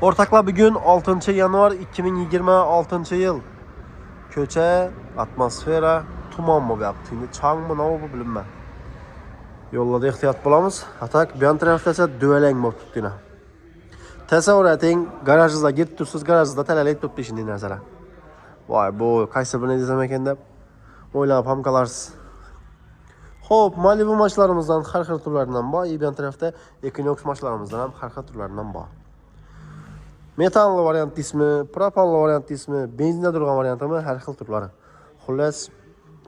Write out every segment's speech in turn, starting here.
Ortaklar bugün 6 yanvar 2026 yıl. Köçe, atmosfera, tuman mı yaptı? Çağın mı ne oldu bilinmem. Yollada ehtiyat bulamız. Atak bir an tarafta ise düvelen mi tuttuğuna. Tesavvur etin garajınızda girip tutsuz garajınızda teleleyip tuttu işin dinlersene. Vay bu kaysa bir ne diyeceğim ekende. Oylap ham kalarsız. Hop Malibu maçlarımızdan harika turlarından bağ. İyi bir an tarafta Equinox maçlarımızdan hem harika turlarından bağ. Metanlı variant ismi, propanlı variant ismi, benzinle durgan variantı mı her xil turları. Xullas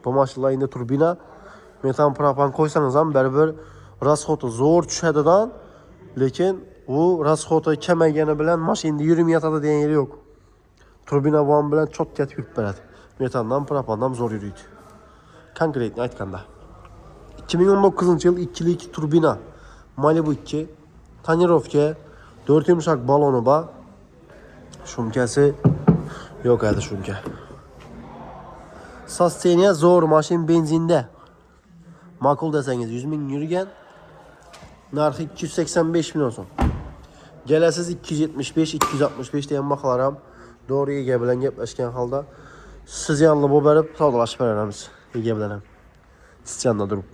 bu maşinlar indi turbina, metan propan koysanız ham bir rasxoti zo'r tushadidan, lekin u rasxoti kamaygani bilan mashinada yurib yotadi degan yeri yo'q. Turbina bu bilan chotga yurib beradi. Metandan propandan zo'r yuriydi. Konkretni aytganda 2019 yıl 2'lik turbina Malibu 2 tonirovka 4 yumuşak balonu var. Şumkası yok hadi şumka. Sasteniya zor maşin benzinde. Makul deseniz 100 bin yürügen. Narxı 285 bin olsun. Gelesiz 275-265 diyen makalarım. Doğru ege bilen gepleşken halda. Siz yanlı bu berip savdalaşıp veremiz. Ege bilenem. Siz yanında durup.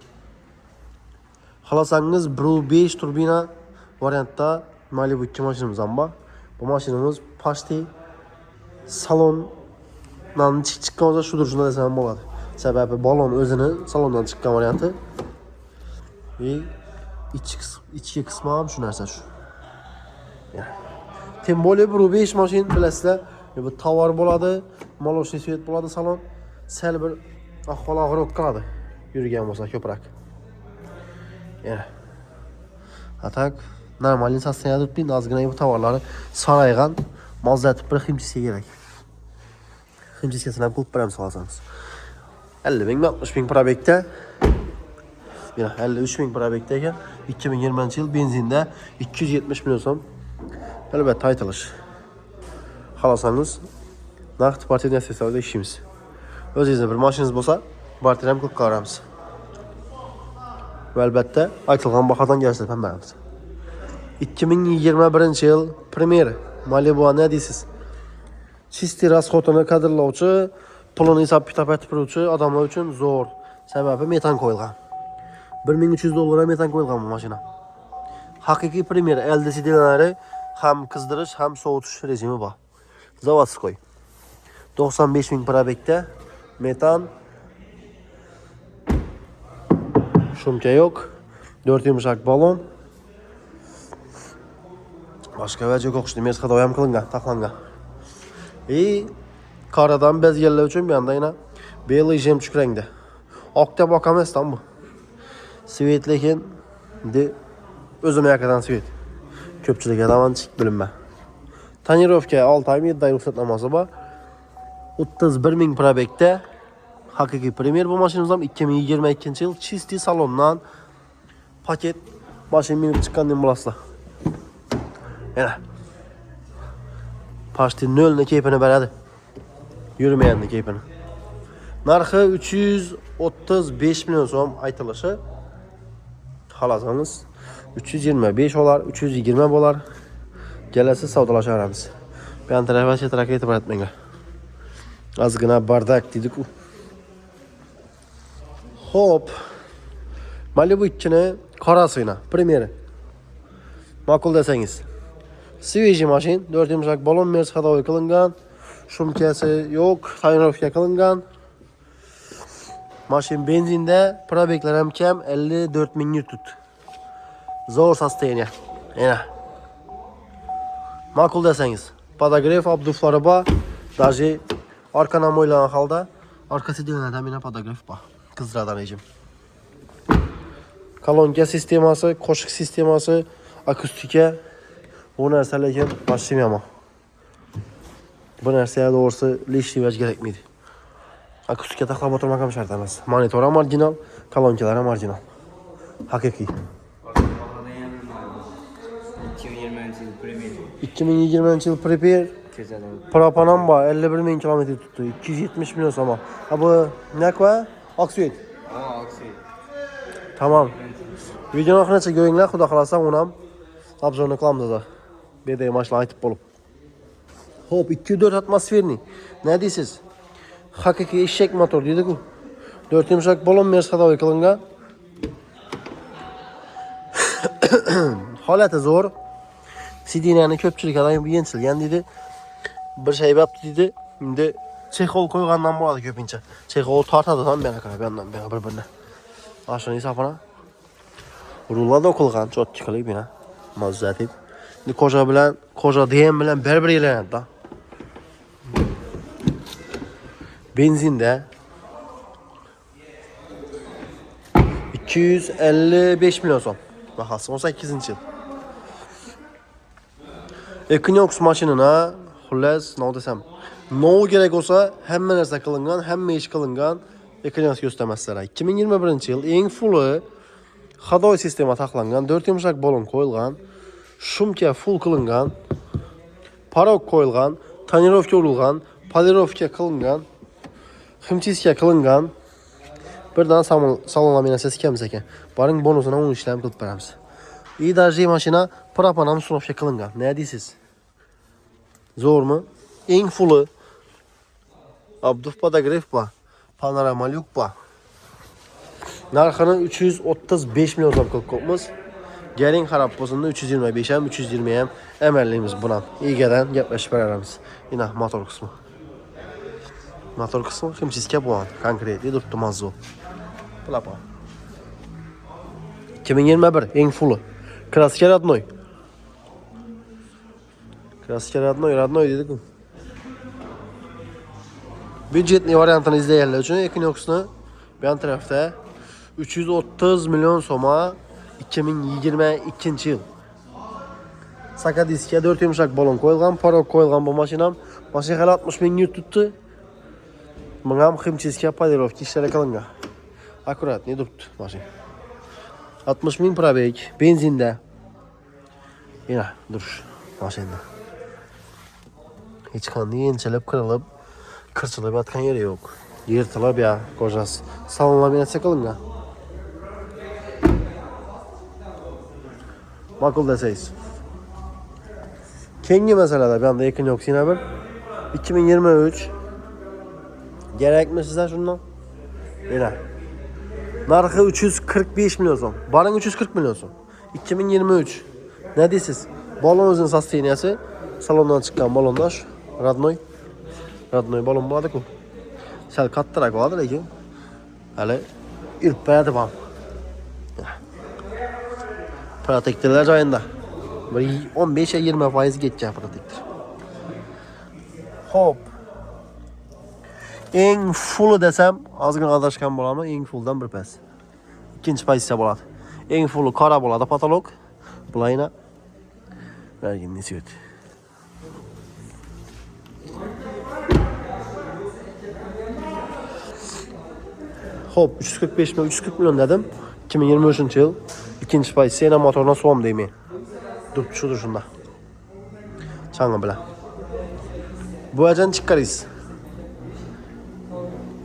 Halasanız Brul 5 turbina variantta Malibu 2 maşinimizden var. Bu maşinimiz pasti salondan çıkan şudur şuna desem oladı. Sebebi balon özünü salondan çıkan variantı. Ve içki kısmı ham şu narsa şu. Temboli Brul 5 maşin bilesizler. Bu tovar boladı, maloshniy svet boladı salon. Sel bir ahvol og'ir qoladi. Yurgan bo'lsa ko'proq. Yani. Atak normalni sosteniyada tutmaydi, ozgina bu tovarlari saraygan, mazlatib bir himchisiga kerak. Himchisiga ham qilib beramiz xohlasangiz. 50 bin 60 bin probekda. Yana 53 bin probekda ekan. 2020 yıl benzinda 270 milyon so'm. Albatta aytilish. Xohlasangiz naqd partiya sessiyasida ishimiz. O'zingizda bir mashinangiz bo'lsa, barter ham qilib qo'yamiz. Ve elbette aytılgan bahadan gelsin pembeğimiz. 2021 yıl Premier Malibu ne deysiz? Çisti rasxotini kadrlovchi, pulini hisob kitob etib turuvchi odamlar uchun zo'r. Sababi metan qo'yilgan. 1300 dollara metan qo'yilgan bu mashina. Haqiqiy Premier LCD'lari ham qizdirish, ham sovutish rejimi bor. Zavodskoy. 95 bin probekda metan. Şumka yok. 4 yumuşak balon. Başka vecih yok. İşte mezhada oyam kılınga, taklanga. Karadan bezgeller için bir anda yine beyli jemçük rengde. Akta bakamaz tam bu. Svetlekin de özüme yakadan svet. Köpçülük adamın çık bilinme. Tonirovka 6 ay 7 ay ruhsatlaması var. 31 bin probekte. Hakiki Premier bu maşinimizden 2022 yıl çisti salondan paket maşin minip çıkan dimbulasla. Yani Paştin nölüne keyfine beradi. Yürümeyen de keyfine. Narxı 335 milyon so'm aytılışı. Xalasanız 325 olar, 320 bolar. Gelesi savdalaşaramiz. Ben tarafa çetraka e'tibor etmanglar. Azgina bardak dedik u. Hop. Malibu 2'ni qarasıyla Premier'i. Makul desengiz. Sveji maşin, 4 yumuşak balon mers hadoy qilingan. Shumkasi yo'q, tonirovka qilingan. Maşin benzinde, probeklar ham kam, 54 bin yurt tut. Zo'r sosteniyya. Yana. Makul desengiz. Podogref abduflari bor. Daji arkadan o'ylagan holda arkasi dönada mena podogref bor. Qizradan ejim. Kolonka sistemasi, qo'shiq sistemasi, akustika bu narsalarga boshlayman. Bu narsaga to'g'risi lishni vaj kerakmaydi. Akustika taxlab o'tirmak ham shart emas. Monitor ham orijinal, kolonkalar ham orijinal. Haqiqiy. 2020 yıl Premier Propanam var 51 bin kilometre tuttu. 270 milyon ama. Ha bu ne var? Aksiyet. Aksiyet. Tamam. Videonun ahirine görünler. Xudo xolasa onam obzorni qilamiz da. BD maçla aytıp bolup. Hop 204 atmosferni. Ne deysiz? Hakiki eşek motor dedik u. 4 yumuşak balon Mercedes kılıngan. Holati zo'r. Sidinani ko'pchilik adam yensilgan dedi. Bir şey yaptı dedi. Şimdi çexol koygandan bo'ladi ko'pincha. Çexol tortadi ham meni qarab yandan bir-birine. Aşını hesabına. Rullada okulgan, çok çıkılıyım yine. Mazzatim. Şimdi koca diyen bilen bir ilerledi da. Benzinde 255 milyon son. Bahası 18. yıl. Equinox maşinına xullas ne desem. Ne gerek olsa hemen narsa kılıngan, hemen iş kılıngan Equinox göstermezler. 2021 yıl en fullu Hadoy sistemi taklangan, 4 yumuşak balon koyulgan, shumka full kılıngan, parok koyulgan, tonirovka urulgan, polirovka kılıngan, himchiska kılıngan. Birdan salon laminatsiyasi kelamiz ekan. Baring bonusini 10 ishlam qilib beramiz. İdarji mashina propanam sunovka kılıngan. Ne deysiz? Zo'rmi? Eng fulli Abduf podograf bor, panorama lyuk bor. Narxini 335 milyon so'm qilib qo'yibmiz. Galing qarab bo'lsin 325 ham, 320 ham emallaymiz buni. Egadan gaplashib beramiz. Ina motor qismi. Motor qismi himchiska bo'lgan, konkret turibdi mavzu. Plapa. 2021 eng fulli. Kraska родной. Kraska родной dedik-ku. Budjetli variantini izleyenler için Equinox'ni bu yan tarafta 330 milyon soma 2022 yıl. Saka diske 4 yumuşak balon koyulgan, parok koyulgan bu maşinam. Maşina 60 bin Newton tuttu. Mıngam himchiska polirovka ishlari qilingan. Akkurat ne duribdi maşina. 60 bin probeg, benzinde. Yine duruş maşinada. Hech qanday yenchilib kırılıp kırçılıp yotgan yeri yo'q. Yirtilib ya kojasi. Salon laminatsiya qilingan. Ma'qul desangiz. Keyingi masalada bu yoqda Equinox yana bir 2023 kerakmi sizlar shundan? Mana. Narxi 345 milyon so'm. Baring 340 milyon so'm. 2023. Ne deysiz? Balon o'zining sosteniyasi salondan chiqqan balondan shu родной balon bo'ladi-ku. Sal kattaroq bo'ladi lekin hali yurib beradi ham. Protektorlar joyida. Bir 15-20% ketgan protektor. Hop. Eng full desam, ozgina adashgan bo'laman, eng fulldan bir pas. Ikkinchi pozitsiya bo'ladi. Eng full qora bo'ladi patolog. Bulayna. Vergin nesiyot. Hop 340 milyon dedim. 2023 yıl. İkinci pozitsiya yana motoruna soğum deymi. Dur şudur şunda. Çanga bilen. Bu ajan çıkarız.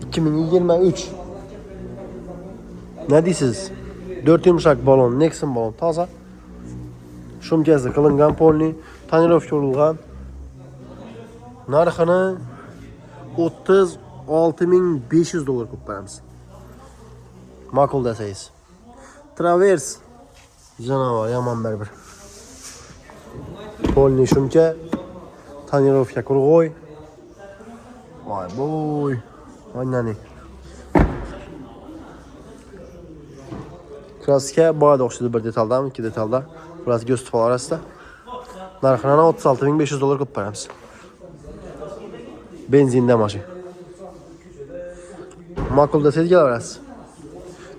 2023. Ne deysiz? 4 yumuşak balon, Nexon balon taza. Shumkasi qilingan polni, tonirovka urilgan. Narxini 36.500 dollar qilib beramiz. Ma'qul desangiz. Travers canavar yaman bir. Polni shumka, tonirovka qurg'oy. Voy boy. Oynani. Kraska boyada o'xshaydi bir detaldan, ikki detalda. Burası göz tufağı arasında. Narxini 36.500 dollar qilib beramiz. Benzinde maşin. Ma'qul desangiz kelaverasiz.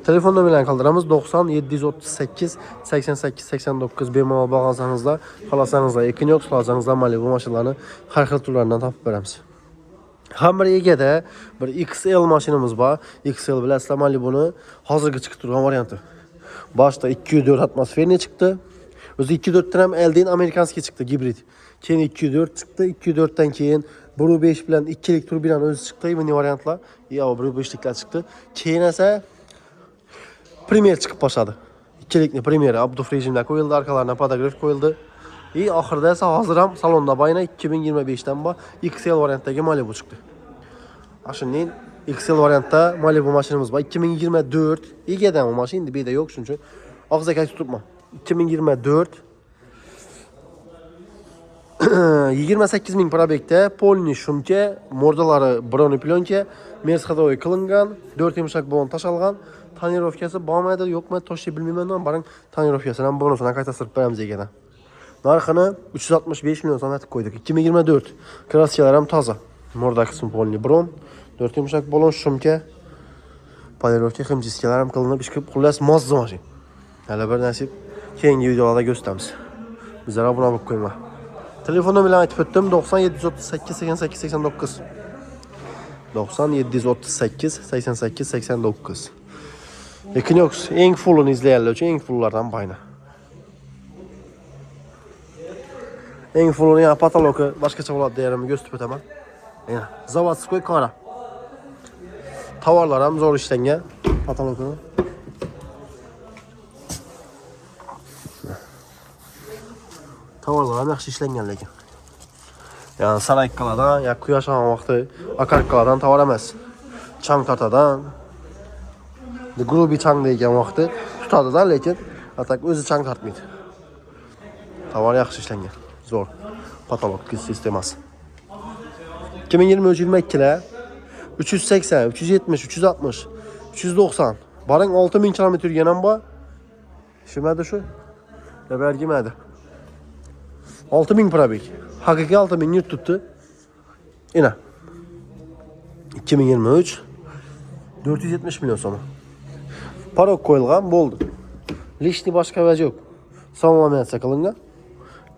Telefon nömrələrini qaldıramiz 90 738 88 89 bemalol bağlansanızda, xalasanızda Equinox, xalasanızda Malibu maşinlarını har xil turlarından tapıb beramiz. Ham bir egada bir XL maşinamiz bor. XL bilasizlar Malibuni hozirgi chiqib turgan varianti. Başta 204 atmosferli çıktı. Özü 204'ten hem elden Amerikanski çıktı hibrit. Keyin 204 çıktı. 204'ten keyin Buru 5 bilen 2'lik turbinan özü çıktı. Mini variantlar. Ya Buru 5'likler çıktı. Keyin ise Premier çıkıp başladı. 2'likli Premier Abduf rejimler koyuldu. Arkalarına podograf koyuldu. Ahırda ise hazıram salonda bayına 2025'ten ba XL varianttaki Malibu çıktı. Şimdi XL variantta Malibu maşinimiz var. 2024. İyi geden o maşın indi bir de yok çünkü. Ağzaki tutma. 2024 28 ming probekte polni shumke, mordalari broni plyonka, Mercedes qilingan, 4 yumshoq balon tashalgan, tonirovkasi bormaydi, yo'qmi, toshib bilmayman, men baring tonirovkasini ham bonusini qaytarib beramiz ekan. Narxini 365 million so'm aytib qo'ydik. 2024. Kraskalar ham toza. Morda qismi polni bron, 4 yumshoq balon shumka, polirovka himjiskalar ham qilinib, ishqib xullas mozza mashin. Hali bir nasib keyingi videolarda ko'rsatamiz. Bizlar obuna bo'lib qo'yinglar. Telefonum bilan aytib o'tdim 9738 88 89. 9738 88 89. Equinox eng fullini izlayanlar uchun eng fulllardan bayna. Eng fullini ya patologi boshqacha bo'ladi deyarimni ko'rsatib o'taman. Mana zavodskoy qora. Tovarlar ham zo'r ishlangan patologi. Tovarlar ham yaxshi ishlangan lekin. Yani saraykalardan, ya quyosh olgan vaqti akarkalardan tovar emas. Chang tortadan. Grubi chang degan vaqti tutadidan, lekin atak o'zi chang tortmaydi. Tovar yaxshi ishlangan. Zo'r. Patolog sistemasi. 2023-22 lar 380, 370, 360, 390. Baring 6000 km yurgan ham bor. Shimadi shu. Bergimadi. 6000 probek. Haqiqiy 6000 yurt tuttu. Ina. 2023 470 milyon so'm. Parok qo'yilgan bo'ldi. Lishni boshqa vaji yo'q. Sonlamatsiya qilingan.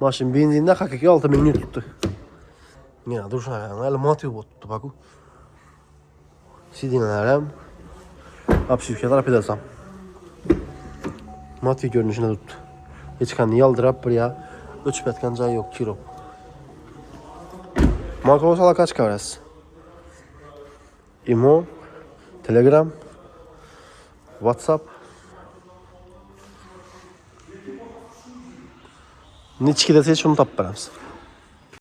Mashin benzinda haqiqiy 6000 yurt tuttu. Mana dushnagan, hali motiv bo'libdi baku. Sidinalar ham obshivkalar pedasam. Motiv ko'rinishini tutdi. Hech qanday yaldirab bir ya o'chib yotgan joyi yo'q, kiro. Marka salakachka varasiz. Imo, Telegram, WhatsApp. Nechki desangiz shuni topib beramiz.